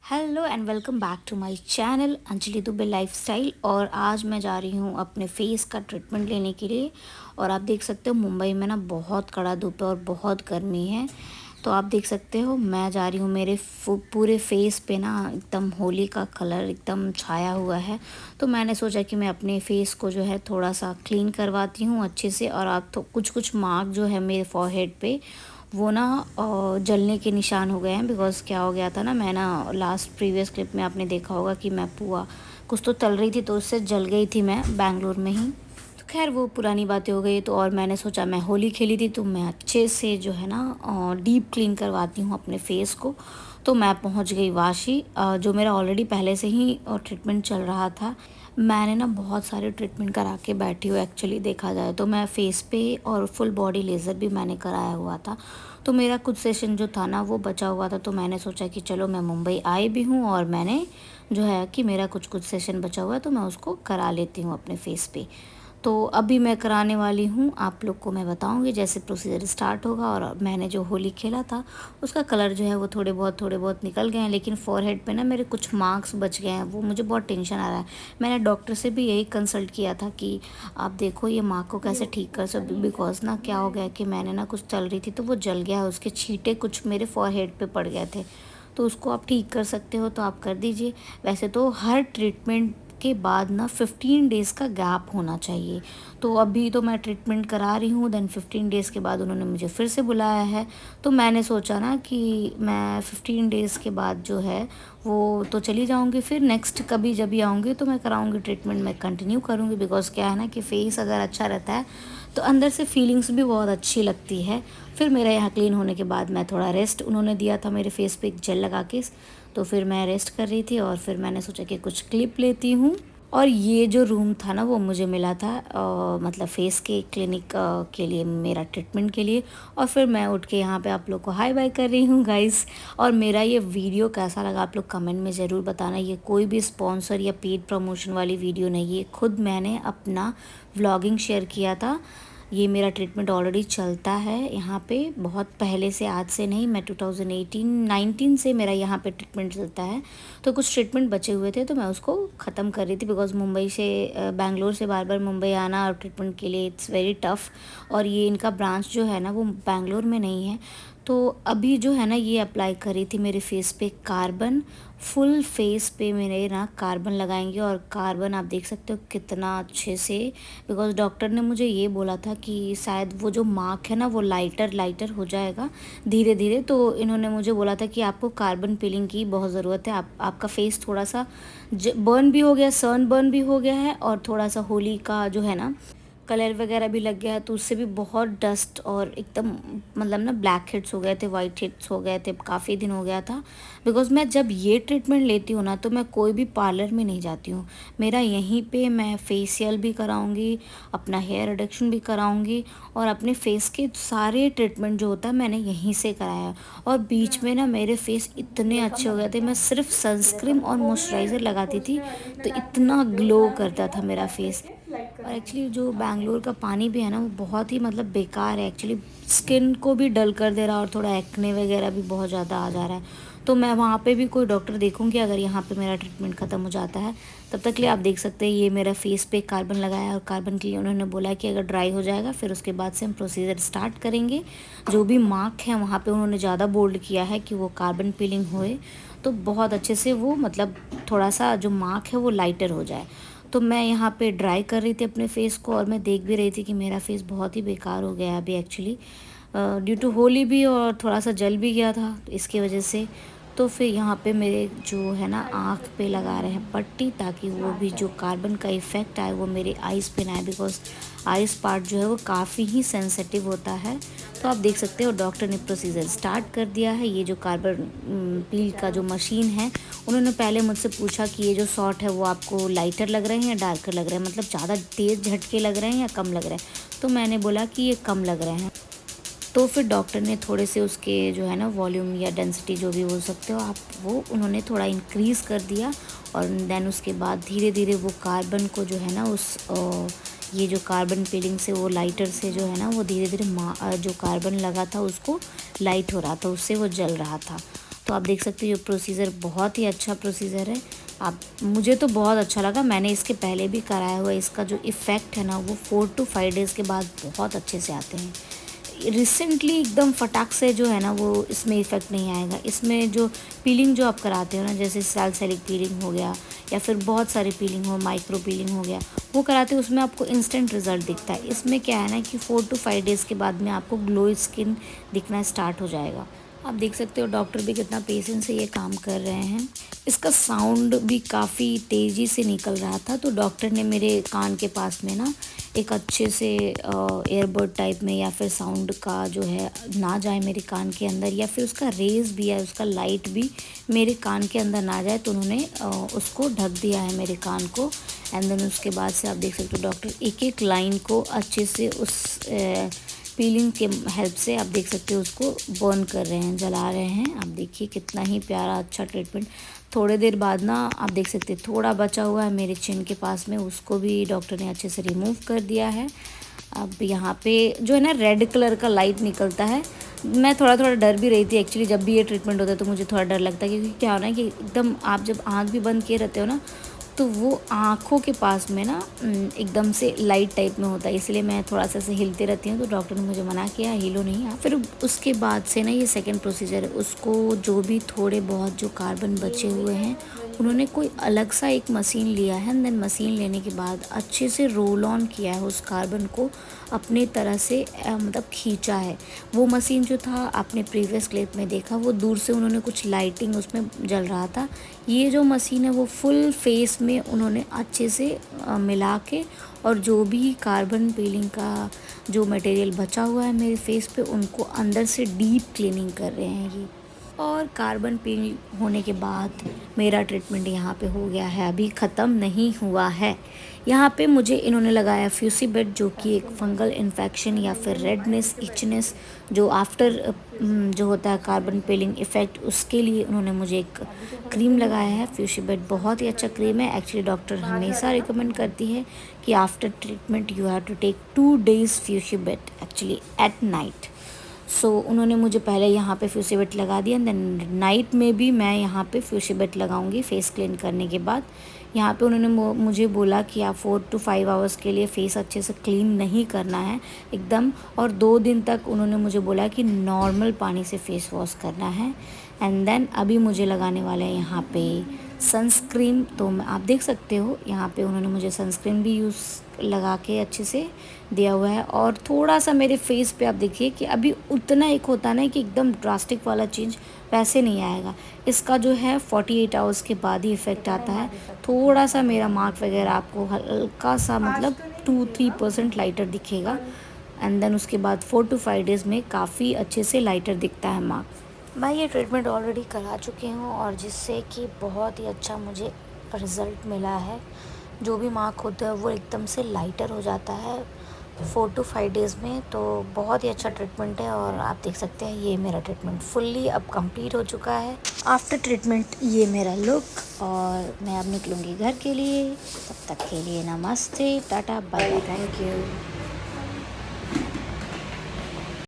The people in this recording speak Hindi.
Hello and welcome back to my channel Anjali Dubey lifestyle. और आज मैं जा रही हूँ अपने फेस का ट्रीटमेंट लेने के लिए। और आप देख सकते हो मुंबई में ना बहुत कड़ा धूप है और बहुत गर्मी है। तो आप देख सकते हो मैं जा रही हूँ, मेरे पूरे फेस पे ना एकदम होली का कलर एकदम छाया हुआ है। तो मैंने सोचा कि मैं अपने फेस को जो है थोड़ा सा क्लीन करवाती हूँ अच्छे से। और आप तो कुछ मार्क जो है मेरे फॉरहेड पे वो ना जलने के निशान हो गए हैं। बिकॉज़ क्या हो गया था ना, मैं ना लास्ट प्रीवियस क्लिप में आपने देखा होगा कि मैं पुआ कुछ तो तल रही थी तो उससे जल गई थी मैं बैंगलोर में ही। तो खैर वो पुरानी बातें हो गई। तो और मैंने सोचा मैं होली खेली थी तो मैं अच्छे से जो है ना डीप क्लीन करवाती हूँ अपने फेस को। तो मैं पहुँच गई वाशी, जो मेरा ऑलरेडी पहले से ही ट्रीटमेंट चल रहा था। मैंने ना बहुत सारे ट्रीटमेंट करा के बैठी हूँ एक्चुअली देखा जाए तो। मैं फेस पे और फुल बॉडी लेज़र भी मैंने कराया हुआ था। तो मेरा कुछ सेशन जो था ना वो बचा हुआ था। तो मैंने सोचा कि चलो मैं मुंबई आई भी हूँ और मैंने जो है कि मेरा कुछ सेशन बचा हुआ है तो मैं उसको करा लेती हूँ अपने फेस पे। तो अभी मैं कराने वाली हूँ, आप लोग को मैं बताऊँगी जैसे प्रोसीजर स्टार्ट होगा। और मैंने जो होली खेला था उसका कलर जो है वो थोड़े बहुत निकल गए हैं, लेकिन फ़ॉरहेड पे ना मेरे कुछ मार्क्स बच गए हैं। वो मुझे बहुत टेंशन आ रहा है। मैंने डॉक्टर से भी यही कंसल्ट किया था कि आप देखो ये मार्क को कैसे ठीक कर सकते। बिकॉज ना क्या हो गया कि मैंने ना कुछ तल रही थी तो वो जल गया है, उसके छींटे कुछ मेरे फ़ॉरहेड पे पड़ गए थे। तो उसको आप ठीक कर सकते हो तो आप कर दीजिए। वैसे तो हर ट्रीटमेंट के बाद ना 15 डेज़ का गैप होना चाहिए। तो अभी तो मैं ट्रीटमेंट करा रही हूँ, देन 15 डेज़ के बाद उन्होंने मुझे फिर से बुलाया है। तो मैंने सोचा ना कि मैं 15 डेज़ के बाद जो है वो तो चली जाऊँगी, फिर नेक्स्ट कभी जब भी आऊँगी तो मैं कराऊँगी ट्रीटमेंट, मैं कंटिन्यू करूँगी। बिकॉज़ क्या है ना कि फेस अगर अच्छा रहता है तो अंदर से फीलिंग्स भी बहुत अच्छी लगती है। फिर मेरा यहाँ क्लीन होने के बाद मैं थोड़ा रेस्ट उन्होंने दिया था मेरे फेस पे एक जेल लगा के। तो फिर मैं रेस्ट कर रही थी और फिर मैंने सोचा कि कुछ क्लिप लेती हूँ। और ये जो रूम था ना वो मुझे मिला था मतलब फेस के क्लिनिक के लिए, मेरा ट्रीटमेंट के लिए। और फिर मैं उठ के यहाँ पे आप लोग को हाय बाय कर रही हूँ गाइस। और मेरा ये वीडियो कैसा लगा आप लोग कमेंट में ज़रूर बताना। ये कोई भी स्पॉन्सर या पेड प्रमोशन वाली वीडियो नहीं है, खुद मैंने अपना व्लॉगिंग शेयर किया था। ये मेरा ट्रीटमेंट ऑलरेडी चलता है यहाँ पे बहुत पहले से, आज से नहीं, मैं 2018-19 से मेरा यहाँ पे ट्रीटमेंट चलता है। तो कुछ ट्रीटमेंट बचे हुए थे तो मैं उसको ख़त्म कर रही थी। बिकॉज़ मुंबई से बैंगलोर से बार बार मुंबई आना और ट्रीटमेंट के लिए इट्स वेरी टफ़। और ये इनका ब्रांच जो है ना वो बैंगलोर में नहीं है। तो अभी जो है ना ये अप्लाई करी थी मेरे फेस पे कार्बन, फुल फेस पे मेरे ना कार्बन लगाएंगे। और कार्बन आप देख सकते हो कितना अच्छे से। बिकॉज़ डॉक्टर ने मुझे ये बोला था कि शायद वो जो मार्क है ना वो लाइटर हो जाएगा धीरे धीरे। तो इन्होंने मुझे बोला था कि आपको कार्बन पीलिंग की बहुत ज़रूरत है। आपका फेस थोड़ा सा बर्न भी हो गया, सन बर्न भी हो गया है और थोड़ा सा होली का जो है ना कलर वगैरह भी लग गया है। तो उससे भी बहुत डस्ट और एकदम मतलब ना ब्लैक हेड्स हो गए थे, वाइट हेड्स हो गए थे, काफ़ी दिन हो गया था। बिकॉज़ मैं जब ये ट्रीटमेंट लेती हूँ ना तो मैं कोई भी पार्लर में नहीं जाती हूँ। मेरा यहीं पे मैं फेशियल भी कराऊंगी, अपना हेयर रिडक्शन भी कराऊंगी और अपने फेस के सारे ट्रीटमेंट जो होता है मैंने यहीं से कराया। और बीच में ना मेरे फेस इतने अच्छे हो गए थे, मैं सिर्फ सनस्क्रीन और मॉइस्चराइज़र लगाती थी तो इतना ग्लो करता था मेरा फेस। और एक्चुअली जो बैंगलोर का पानी भी है ना वो बहुत ही मतलब बेकार है एक्चुअली, स्किन को भी डल कर दे रहा है और थोड़ा एक्ने वगैरह भी बहुत ज़्यादा आ जा रहा है। तो मैं वहाँ पे भी कोई डॉक्टर देखूँगी अगर यहाँ पे मेरा ट्रीटमेंट ख़त्म हो जाता है। तब तक के लिए आप देख सकते हैं ये मेरा फेस पे कार्बन लगाया और कार्बन के लिए उन्होंने बोला कि अगर ड्राई हो जाएगा फिर उसके बाद से हम प्रोसीजर स्टार्ट करेंगे। जो भी मार्क है वहाँ पे उन्होंने ज़्यादा बोल्ड किया है कि वो कार्बन पीलिंग होए तो बहुत अच्छे से वो मतलब थोड़ा सा जो मार्क है वो लाइटर हो जाए। तो मैं यहाँ पे ड्राई कर रही थी अपने फेस को और मैं देख भी रही थी कि मेरा फेस बहुत ही बेकार हो गया है अभी एक्चुअली, ड्यू टू होली भी और थोड़ा सा जल भी गया था इसकी वजह से। तो फिर यहाँ पे मेरे जो है ना आँख पे लगा रहे हैं पट्टी ताकि वो भी जो कार्बन का इफ़ेक्ट आए वो मेरे आइज़ पे ना आए। बिकॉज आइज़ पार्ट जो है वो काफ़ी ही सेंसिटिव होता है। तो आप देख सकते हो डॉक्टर ने प्रोसीजर स्टार्ट कर दिया है। ये जो कार्बन पील का जो मशीन है उन्होंने पहले मुझसे पूछा कि ये जो शॉट है वो आपको लाइटर लग रहे हैं या डार्कर लग रहे हैं, मतलब ज़्यादा तेज़ झटके लग रहे हैं या कम लग रहे हैं। तो मैंने बोला कि ये कम लग रहे हैं। तो फिर डॉक्टर ने थोड़े से उसके जो है ना वॉल्यूम या डेंसिटी जो भी बोल सकते हो आप, वो उन्होंने थोड़ा इंक्रीज़ कर दिया। और देन उसके बाद धीरे धीरे वो कार्बन को जो है ना उस ये जो कार्बन पीलिंग से वो लाइटर से जो है ना वो धीरे धीरे जो कार्बन लगा था उसको लाइट हो रहा था, उससे वो जल रहा था। तो आप देख सकते हो ये प्रोसीजर बहुत ही अच्छा प्रोसीजर है। आप मुझे तो बहुत अच्छा लगा, मैंने इसके पहले भी कराया हुआ है। इसका जो इफ़ेक्ट है ना वो 4 टू 5 डेज़ के बाद बहुत अच्छे से आते हैं। रिसेंटली एकदम फटाक से जो है ना वो इसमें इफ़ेक्ट नहीं आएगा। इसमें जो पीलिंग जो आप कराते हो ना, जैसे सैलिसिलिक पीलिंग हो गया या फिर बहुत सारी पीलिंग हो, माइक्रो पीलिंग हो गया, वो कराते हो उसमें आपको इंस्टेंट रिज़ल्ट दिखता है। इसमें क्या है ना कि 4 टू 5 डेज़ के बाद में आपको ग्लो स्किन दिखना स्टार्ट हो जाएगा। आप देख सकते हो डॉक्टर भी कितना पेशेंस से ये काम कर रहे हैं। इसका साउंड भी काफ़ी तेज़ी से निकल रहा था, तो डॉक्टर ने मेरे कान के पास में ना एक अच्छे से एयरबड टाइप में, या फिर साउंड का जो है ना जाए मेरे कान के अंदर, या फिर उसका रेज़ भी है, उसका लाइट भी मेरे कान के अंदर ना जाए, तो उन्होंने उसको ढक दिया है मेरे कान को। एंड देन उसके बाद से आप देख सकते हो डॉक्टर एक एक लाइन को अच्छे से उस पीलिंग के हेल्प से आप देख सकते हो उसको बर्न कर रहे हैं, जला रहे हैं। आप देखिए कितना ही प्यारा अच्छा ट्रीटमेंट। थोड़े देर बाद ना आप देख सकते हैं थोड़ा बचा हुआ है मेरे चिन के पास में, उसको भी डॉक्टर ने अच्छे से रिमूव कर दिया है। अब यहाँ पे जो है ना रेड कलर का लाइट निकलता है। मैं थोड़ा थोड़ा डर भी रही थी एक्चुअली, जब भी ये ट्रीटमेंट होता है तो मुझे थोड़ा डर लगता है, क्योंकि क्या होना है कि एकदम आप जब आँख भी बंद किए रहते हो ना, तो वो आँखों के पास में ना एकदम से लाइट टाइप में होता है, इसलिए मैं थोड़ा सा से हिलते रहती हूँ। तो डॉक्टर ने मुझे मना किया हिलो नहीं आप। फिर उसके बाद से ना ये सेकंड प्रोसीजर है, उसको जो भी थोड़े बहुत जो कार्बन बचे हुए हैं उन्होंने कोई अलग सा एक मशीन लिया है। एंड देन मशीन लेने के बाद अच्छे से रोल ऑन किया है उस कार्बन को, अपने तरह से मतलब खींचा है। वो मशीन जो था आपने प्रीवियस क्लिप में देखा, वो दूर से उन्होंने कुछ लाइटिंग उसमें जल रहा था। ये जो मशीन है वो फुल फेस में उन्होंने अच्छे से मिला के, और जो भी कार्बन पीलिंग का जो मटेरियल बचा हुआ है मेरे फेस पे, उनको अंदर से डीप क्लीनिंग कर रहे हैं ये। और कार्बन पील होने के बाद मेरा ट्रीटमेंट यहाँ पे हो गया है, अभी ख़त्म नहीं हुआ है। यहाँ पे मुझे इन्होंने लगाया फ्यूसीबेट, जो कि एक फंगल इन्फेक्शन या फिर रेडनेस इचनेस जो आफ्टर जो होता है कार्बन पीलिंग इफ़ेक्ट, उसके लिए उन्होंने मुझे एक क्रीम लगाया है। फ्यूसीबेट बहुत ही अच्छा क्रीम है एक्चुअली। डॉक्टर हमेशा रिकमेंड करती है कि after treatment you have to take 2 days Fucibet actually at night. So उन्होंने मुझे पहले यहाँ पे फ्यूसीबेट लगा दिया, देन नाइट में भी मैं यहाँ पे फ्यूसीबेट लगाऊंगी फेस क्लीन करने के बाद। यहाँ पे उन्होंने मुझे बोला कि आप 4 टू 5 आवर्स के लिए फ़ेस अच्छे से क्लीन नहीं करना है एकदम, और 2 दिन तक उन्होंने मुझे बोला कि नॉर्मल पानी से फ़ेस वॉश करना है। एंड देन अभी मुझे लगाने वाले हैं यहाँ पे सनस्क्रीन। तो आप देख सकते हो यहाँ पे उन्होंने मुझे सनस्क्रीन भी यूज़ लगा के अच्छे से दिया हुआ है। और थोड़ा सा मेरे फेस पे आप देखिए कि अभी उतना एक होता ना कि एकदम ड्रास्टिक वाला चेंज वैसे नहीं आएगा। इसका जो है 48 आवर्स के बाद ही इफ़ेक्ट आता है। थोड़ा सा मेरा मार्क वगैरह आपको हल्का सा मतलब 2-3% लाइटर दिखेगा। एंड देन उसके बाद 4 टू 5 डेज़ में काफ़ी अच्छे से लाइटर दिखता है मार्क। मैं ये ट्रीटमेंट ऑलरेडी करा चुकी हूँ, और जिससे कि बहुत ही अच्छा मुझे रिज़ल्ट मिला है। जो भी मार्क होता है वो एकदम से लाइटर हो जाता है 4 टू 5 डेज़ में। तो बहुत ही अच्छा ट्रीटमेंट है, और आप देख सकते हैं ये मेरा ट्रीटमेंट फुल्ली अब कंप्लीट हो चुका है। आफ्टर ट्रीटमेंट ये मेरा लुक, और मैं अब निकलूँगी घर के लिए। तब तक के लिए नमस्ते, tata, bye bye, thank you.